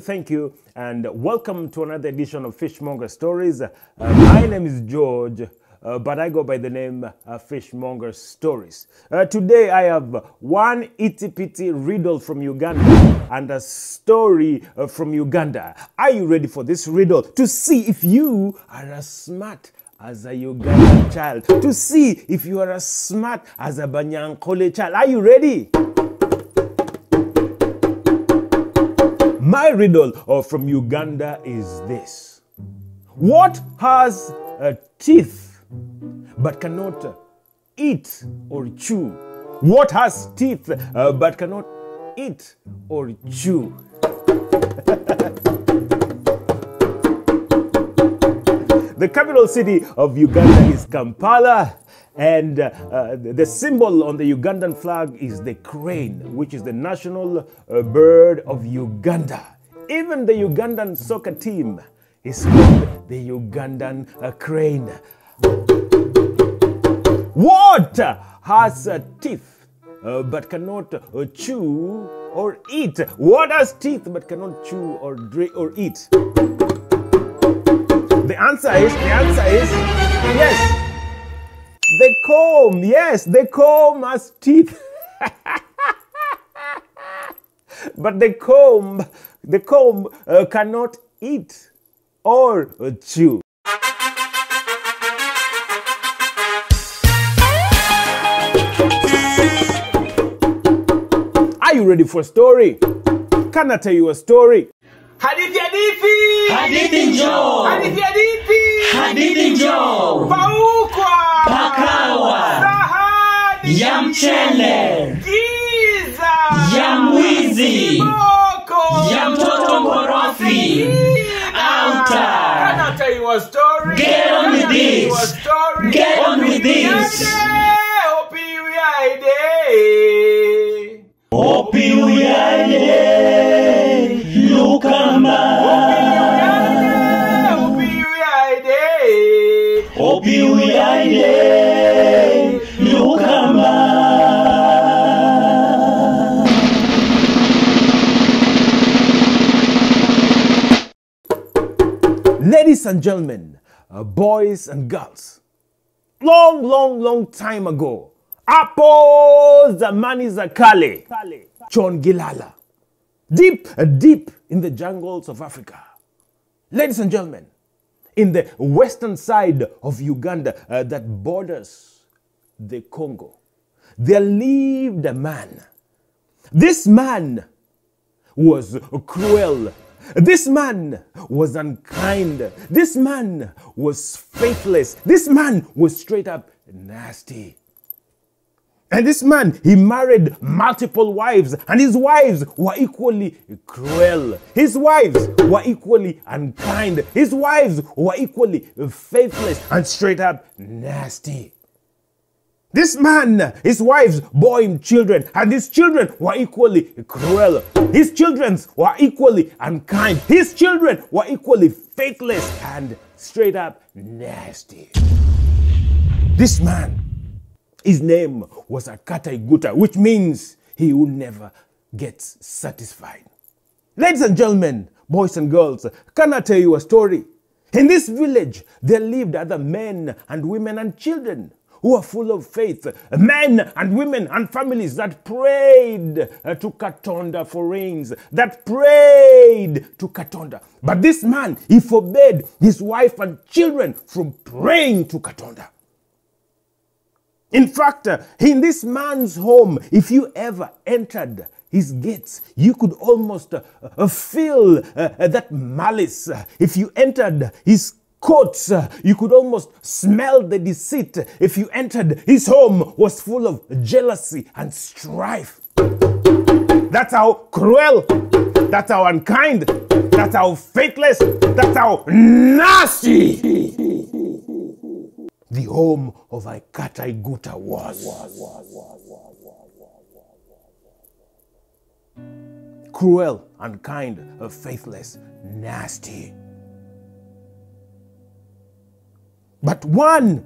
Thank you, and welcome to another edition of Fishmonger Stories. My name is George, but I go by the name Fishmonger Stories. Today I have one itty-bitty riddle from Uganda and a story from Uganda. Are you ready for this riddle? To see if you are as smart as a Ugandan child. To see if you are as smart as a Banyankole child. Are you ready? My riddle from Uganda is this. What has teeth but cannot eat or chew? What has teeth but cannot eat or chew? The capital city of Uganda is Kampala, and the symbol on the Ugandan flag is the crane, which is the national bird of Uganda. Even the Ugandan soccer team is called the Ugandan crane. What has teeth but cannot chew or eat? What has teeth but cannot chew or eat? The answer is yes. The comb, yes, the comb has teeth. But the comb cannot eat or chew. Are you ready for a story? Can I tell you a story? Hadithi hadithi! Hadithi njoo! Hadithi hadithi! Hadithi njoo! Paukwa! Pakawa! Sahani! Ya mchele! Giza! Ya mwizi! Kiboko! Ya mtoto mkorofi! Auta! Can I tell you a story? Get on with this! Get on with this! Hopi uyaide! Lukamba! Hopi uyaide! Lukamba! Ladies and gentlemen, boys and girls, long time ago, Apo zamani za kale, Chongilala, deep in the jungles of Africa. Ladies and gentlemen, in the western side of Uganda that borders the Congo, there lived a man. This man was cruel. This man was unkind. This man was faithless. This man was straight up nasty. And this man, he married multiple wives, and his wives were equally cruel. His wives were equally unkind. His wives were equally faithless and straight up nasty. This man, his wives bore him children, and his children were equally cruel. His children were equally unkind. His children were equally faithless and straight up nasty. This man, his name was Akata Iguta, which means he will never get satisfied. Ladies and gentlemen, boys and girls, can I tell you a story? In this village, there lived other men and women and children who are full of faith, men and women and families that prayed to Katonda for rains, that prayed to Katonda. But this man, he forbade his wife and children from praying to Katonda. In fact, in this man's home, if you ever entered his gates, you could almost feel that malice. If you entered his courts, you could almost smell the deceit. If you entered his home, was full of jealousy and strife. That's how cruel, that's how unkind, that's how faithless, that's how nasty the home of Ikatai Guta was. Cruel, unkind, faithless, nasty. But one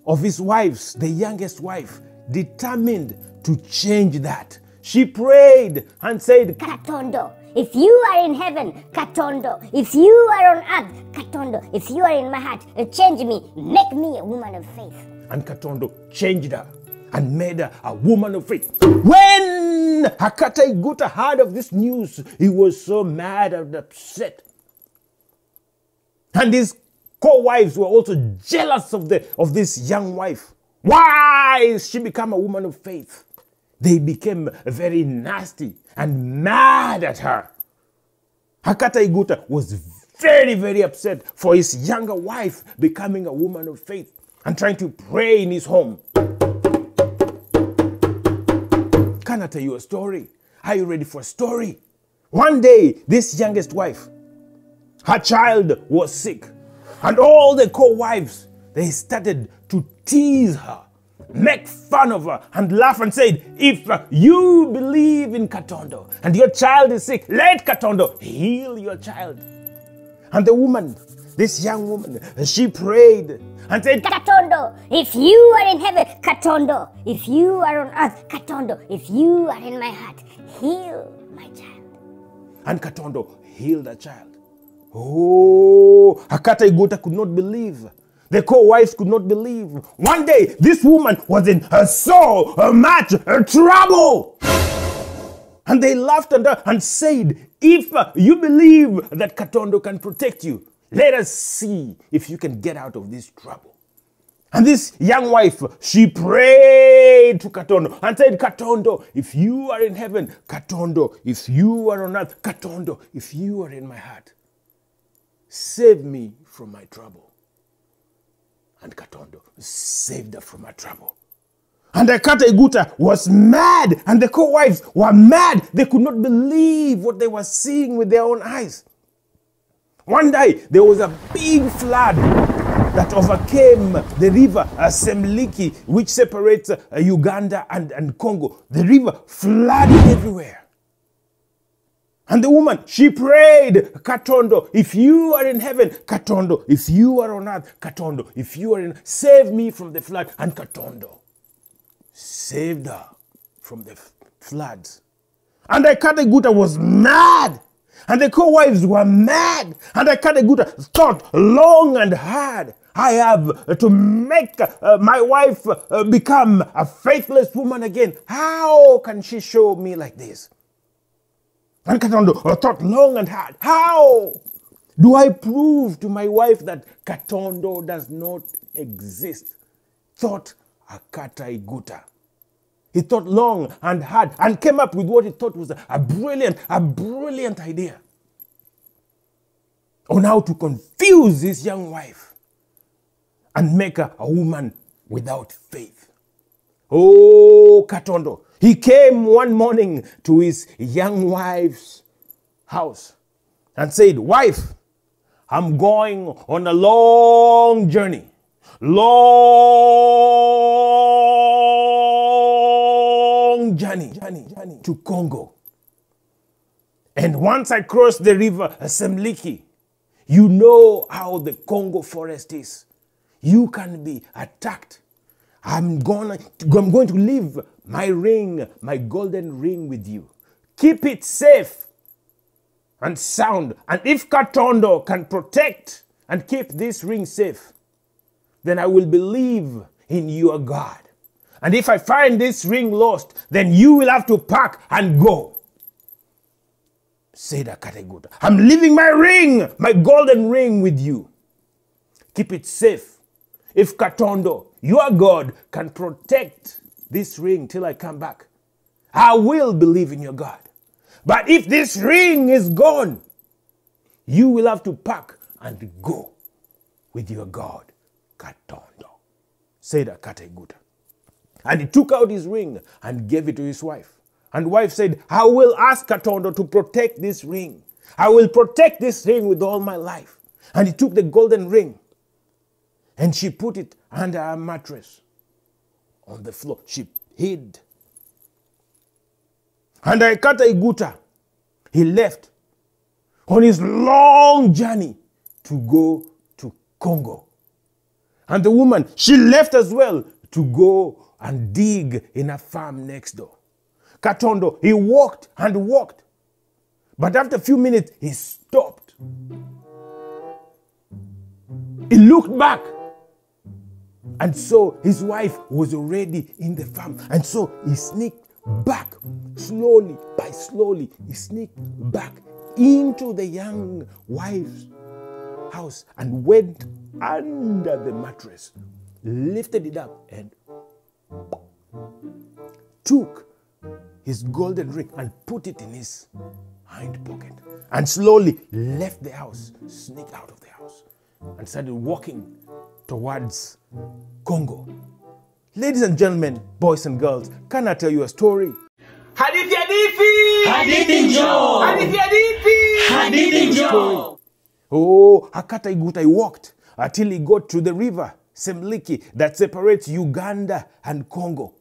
of his wives, the youngest wife, determined to change that. She prayed and said, Katondo, if you are in heaven, Katondo, if you are on earth, Katondo, if you are in my heart, change me, make me a woman of faith. And Katondo changed her and made her a woman of faith. When Ikatai Guta heard of this news, he was so mad and upset. And his co-wives were also jealous of this young wife. Why is she become a woman of faith? They became very nasty and mad at her. Ikatai Guta was very, very upset for his younger wife becoming a woman of faith and trying to pray in his home. Can I tell you a story? Are you ready for a story? One day, this youngest wife, her child was sick, and all the co-wives, they started to tease her, make fun of her, and laugh and said, if you believe in Katondo and your child is sick, let Katondo heal your child. And the woman, this young woman, she prayed and said, Katondo, if you are in heaven, Katondo, if you are on earth, Katondo, if you are in my heart, heal my child. And Katondo healed her child. Oh, Ikatai Guta could not believe. The co-wives could not believe. One day, this woman was in so much trouble. And they laughed at her and said, if you believe that Katondo can protect you, let us see if you can get out of this trouble. And this young wife, she prayed to Katondo and said, Katondo, if you are in heaven, Katondo, if you are on earth, Katondo, if you are in my heart, save me from my trouble. And Katondo saved her from her trouble. And Ikatai Guta was mad, and the co-wives were mad. They could not believe what they were seeing with their own eyes. One day, there was a big flood that overcame the river Semliki, which separates Uganda and Congo. The river flooded everywhere. And the woman, she prayed, Katondo, if you are in heaven, Katondo, if you are on earth, Katondo, if you are in, save me from the flood. And Katondo saved her from the floods. And Ikatai Guta was mad. And the co-wives were mad. And Ikatai Guta thought long and hard. I have to make my wife become a faithless woman again. How can she show me like this? And Katondo thought long and hard. How do I prove to my wife that Katondo does not exist? Thought Ikatai Guta. He thought long and hard and came up with what he thought was a brilliant idea on how to confuse his young wife and make her a woman without faith. Oh, Katondo. He came one morning to his young wife's house and said, wife, I'm going on a long journey. Long journey to Congo. And once I cross the river Semliki, you know how the Congo forest is. You can be attacked. I'm going to leave my ring, my golden ring with you. Keep it safe and sound. And if Katondo can protect and keep this ring safe, then I will believe in your God. And if I find this ring lost, then you will have to pack and go. Said Akataiguta, I'm leaving my ring, my golden ring with you. Keep it safe. If Katondo, your God, can protect this ring till I come back, I will believe in your God. But if this ring is gone, you will have to pack and go with your God, Katondo. Said Akataiguta. And he took out his ring and gave it to his wife. And the wife said, I will ask Katondo to protect this ring. I will protect this ring with all my life. And he took the golden ring and she put it under a mattress on the floor. She hid. And Akataiguta, he left on his long journey to go to Congo. And the woman, she left as well to go and dig in a farm next door. Katondo, he walked and walked. But after a few minutes, he stopped. He looked back and saw his wife was already in the farm. And so he sneaked back, slowly, by slowly, he sneaked back into the young wife's house and went under the mattress, lifted it up and took his golden ring and put it in his hind pocket and slowly left the house, sneaked out of the house and started walking towards Congo. Ladies and gentlemen, boys and girls, can I tell you a story? Hadithi, hadithi! Hadithi njoo! Hadithi, hadithi! Hadithi njoo! Oh, Akataiguta walked until he got to the river Semliki that separates Uganda and Congo.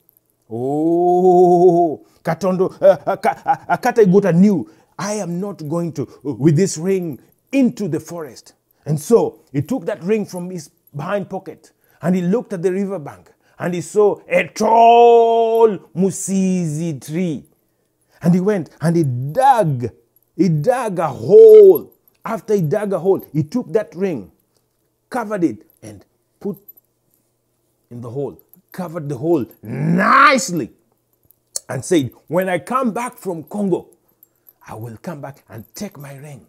Oh, Akataiguta knew, I am not going to, with this ring, into the forest. And so he took that ring from his behind pocket and he looked at the riverbank and he saw a tall musizi tree. And he went and he dug a hole. After he dug a hole, he took that ring, covered it and put in the hole. Covered the hole nicely and said, when I come back from Congo, I will come back and take my ring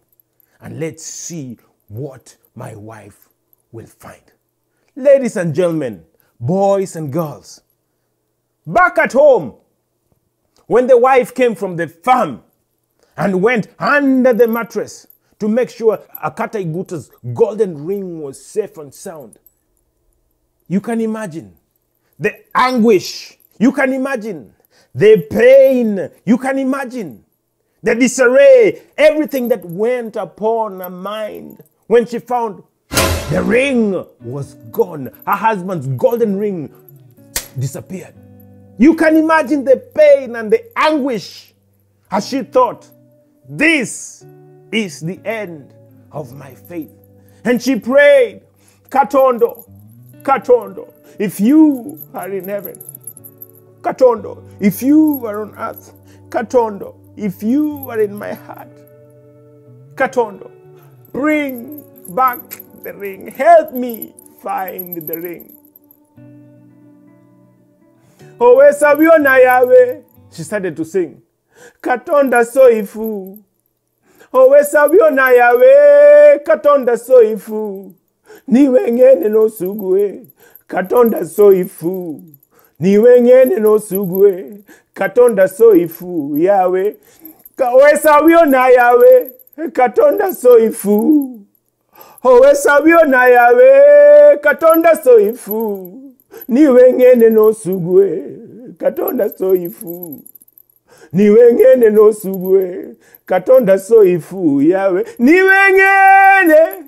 and let's see what my wife will find. Ladies and gentlemen, boys and girls, back at home, when the wife came from the farm and went under the mattress to make sure Akataiguta's golden ring was safe and sound, you can imagine the anguish, you can imagine the pain, you can imagine the disarray, everything that went upon her mind when she found the ring was gone. Her husband's golden ring disappeared. You can imagine the pain and the anguish as she thought, this is the end of my faith. And she prayed, Katondo, Katondo, if you are in heaven, Katondo, if you are on earth, Katondo, if you are in my heart, Katondo, bring back the ring. Help me find the ring. Owe sabiona yawe, she started to sing. Katonda soifu. Owe sabiona yawe, Katonda soifu. Niwe ngene no sugwe, Katonda soifu. Niwe ngene no sugwe, Katonda soifu yawe. Owe sabiona yawe, Katonda soifu. Owe sabiona yawe, Katonda soifu. Niwe ngene no sugwe, Katonda soifu. Niwe ngene no sugwe, Katonda soifu yawe. Niwe ngene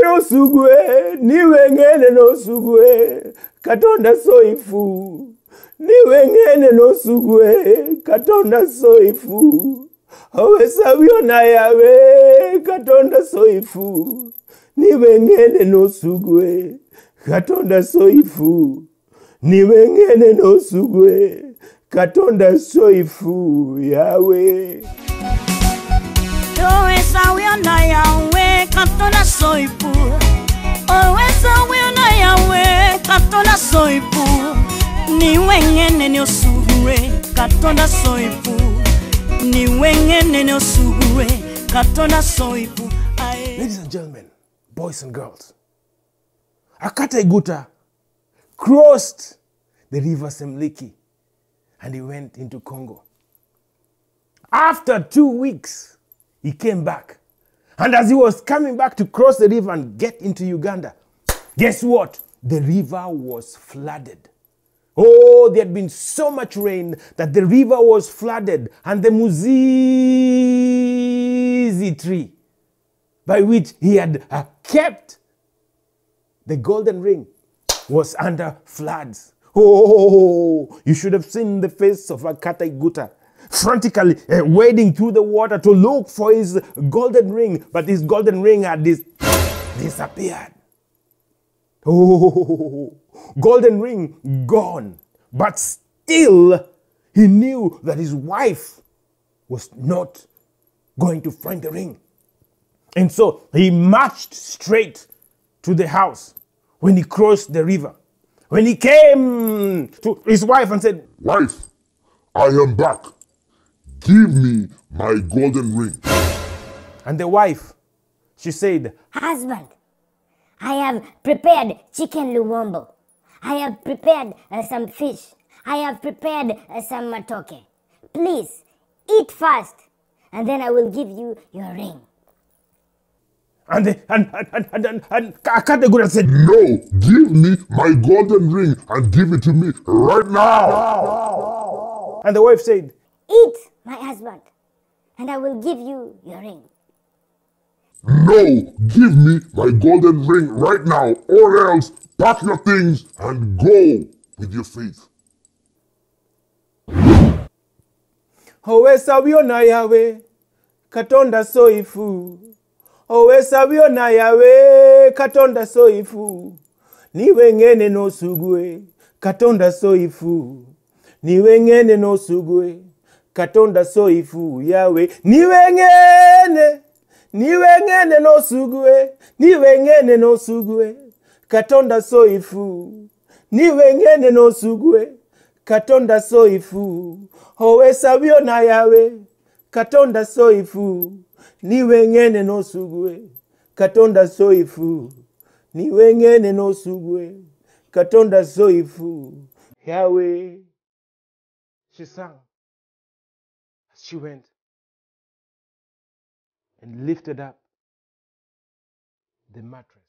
no sugwe, niwe ngene no sugwe, Katonda soifu. Niwe ngene no sugwe, Katonda soifu. Owe sabiona yawe, Katonda soifu. Niwe ngene no sugwe, Katonda soifu. Niwe ngene no sugwe, Katonda soifu yawe. Owe sabiona yawe, Katonda soifu. Owe sabiona yawe, Katonda soifu ni wengene ne osugure. Katonda soifu ni wengene ne osugure. Katonda soifu. Ladies and gentlemen, boys and girls, Akata Iguta crossed the river Semliki and he went into Congo. After 2 weeks, he came back. And as he was coming back to cross the river and get into Uganda, guess what? The river was flooded. Oh, there had been so much rain that the river was flooded, and the muzizi tree by which he had kept the golden ring was under floods. Oh, you should have seen the face of Akata Iguta frantically wading through the water to look for his golden ring, but his golden ring had disappeared. Oh, golden ring gone. But still, he knew that his wife was not going to find the ring. And so he marched straight to the house when he crossed the river. When he came to his wife and said, "Wife, I am back. Give me my golden ring." And the wife, she said, Husband, I have prepared chicken luwombo. I have prepared some fish. I have prepared some matoke. Please, eat first, and then I will give you your ring. And Akata Iguta said, "No, give me my golden ring and give it to me right now." And the wife said, Eat, my husband, and I will give you your ring. "No, give me my golden ring right now, or else pack your things and go with your faith." Owe sabio na yawe, Katonda soifu. Owe sabio na yawe, Katonda soifu. Niwe ngene no sugwe, Katonda soifu. Niwe ngene no sugwe, Katonda soifu yawe. Niwe ngene no sugwe, niwe ngene no sugwe, Katonda soifu. Niwe ngene no sugwe, Katonda soifu. Owe sabio na yawe, Katonda soifu. Niwe ngene no sugwe, Katonda soifu. Niwe ngene no sugwe, Katonda soifu. Yahweh, she sang as she went and lifted up the mattress.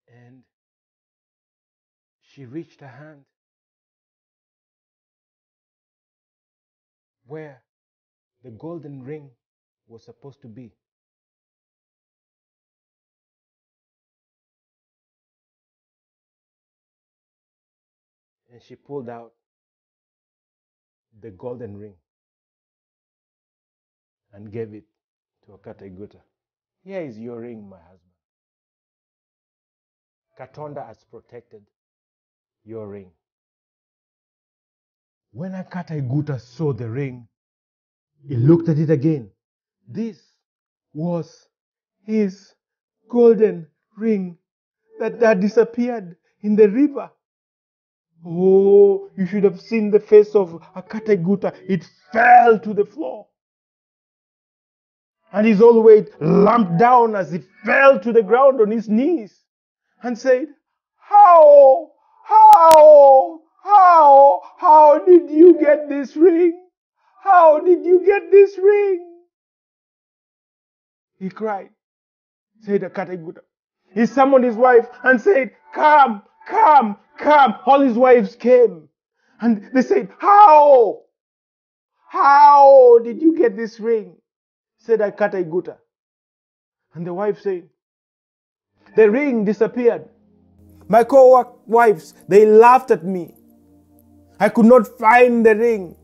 And she reached her hand where the golden ring was supposed to be. And she pulled out the golden ring and gave it to Akata Iguta. Here is your ring, my husband. Katonda has protected your ring. When Akata Iguta saw the ring, he looked at it again. This was his golden ring that had disappeared in the river. Oh, you should have seen the face of Akata Iguta. It fell to the floor. And his whole weight lumped down as he fell to the ground on his knees and said, How did you get this ring? How did you get this ring? He cried, said Akata Iguta. He summoned his wife and said, Come. All his wives came. And they said, How did you get this ring? Said Akata Iguta. And the wife said, The ring disappeared. My co-wives, they laughed at me. I could not find the ring.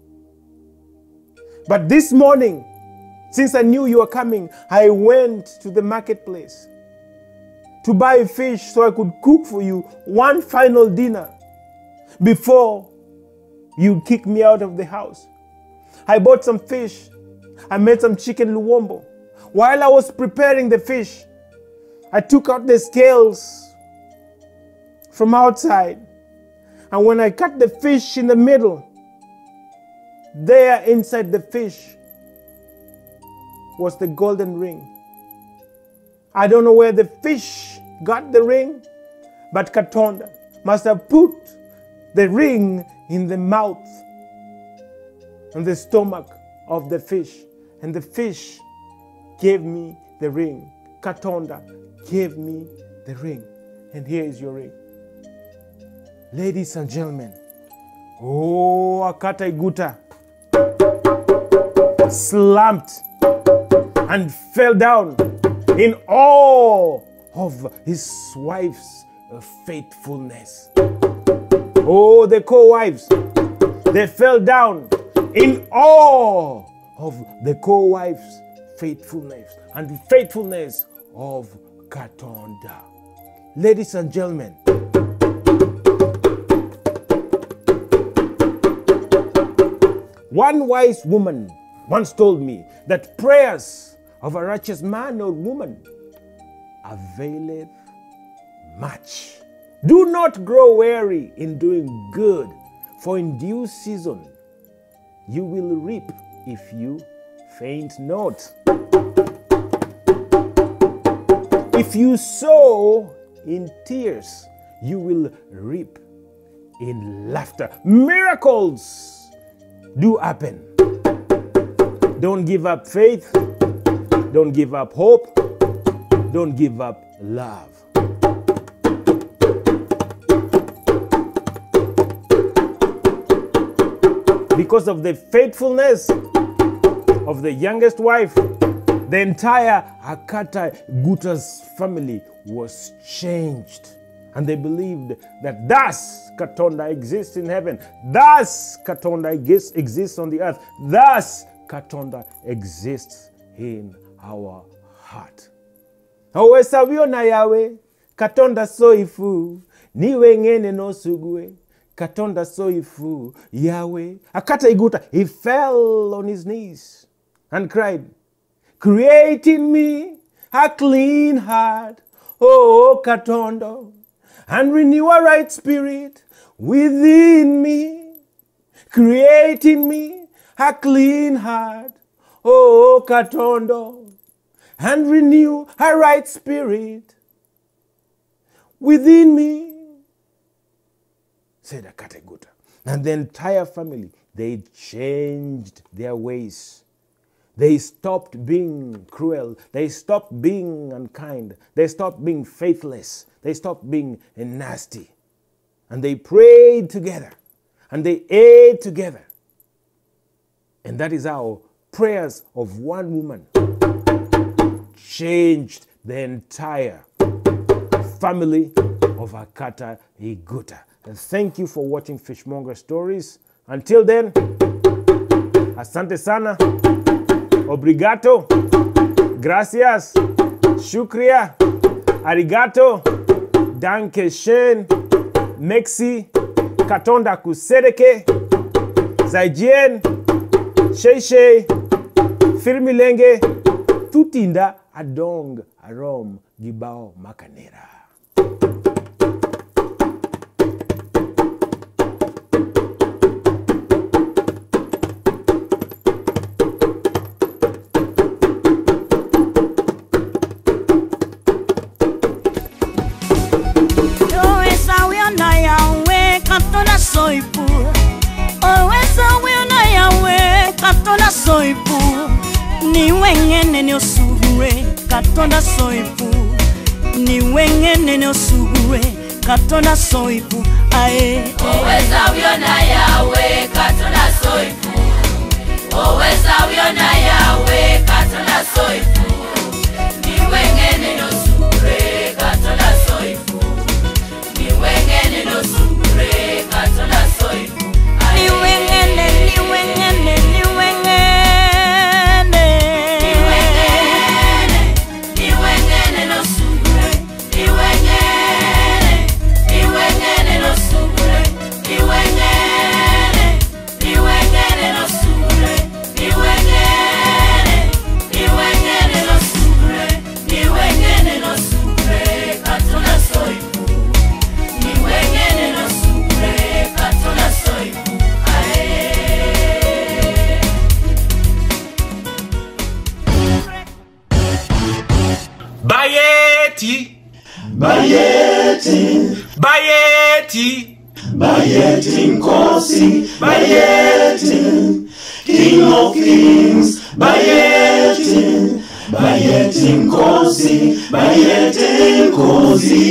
But this morning, since I knew you were coming, I went to the marketplace to buy fish so I could cook for you one final dinner before you kick me out of the house. I bought some fish. I made some chicken luwombo. While I was preparing the fish, I took out the scales from outside. And when I cut the fish in the middle, there inside the fish was the golden ring. I don't know where the fish got the ring, but Katonda must have put the ring in the mouth and the stomach of the fish. And the fish gave me the ring. Katonda gave me the ring. And here is your ring. Ladies and gentlemen, oh, Akata Iguta slumped and fell down in awe of his wife's faithfulness. Oh, the co-wives, they fell down in awe of the co-wife's faithfulness and the faithfulness of Katonda. Ladies and gentlemen, one wise woman once told me that prayers of a righteous man or woman availeth much. Do not grow weary in doing good, for in due season you will reap if you faint not. If you sow in tears, you will reap in laughter. Miracles do happen. Don't give up faith. Don't give up hope. Don't give up love. Because of the faithfulness of the youngest wife, the entire Akata Guta's family was changed. And they believed that thus Katonda exists in heaven. Thus Katonda exists on the earth. Thus Katonda exists in our heart. Owe savio na yawe, Katonda soifu, niwe ngene no sugwe. Katonda soifu, Yahweh. Akata Iguta, he fell on his knees and cried, create in me a clean heart, O Katonda, and renew a right spirit within me. Create in me a clean heart, O Katonda, and renew a right spirit within me, said Akata Iguta. And the entire family, they changed their ways. They stopped being cruel. They stopped being unkind. They stopped being faithless. They stopped being nasty. And they prayed together. And they ate together. And that is how prayers of one woman changed the entire family of Akata Iguta. And thank you for watching Fishmonger Stories. Until then, asante sana, obrigado, gracias, shukria, arigato, danke schön, merci, Katonda kusedeke, zaijien, sheishe, firmilenge, tutinda adong arom gibao makanera. Katonda soipu, ni wengene no sugure. Katonda soipu, ae. Oweza wiona yawe, Katonda soipu. Oweza wiona yawe, Katonda soipu. Ni wengene no sugure. Katonda soipu. Ni wengene no sugure. Katonda soipu. Ni wengene, ni wengene, ni wengene. Iwengene no sugure. Bayeti. Bayeti. Bayeti. Bayeti Nkosi. Bayeti. King of Kings. Bayeti. Bayeti Nkosi. Bayeti Nkosi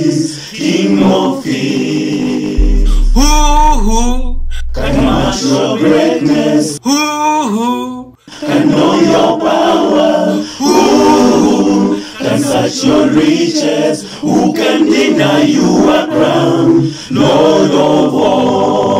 is King of Kings. Who can match your greatness? Who can know your power? Who can search your riches? Who can deny you a crown? Lord of all.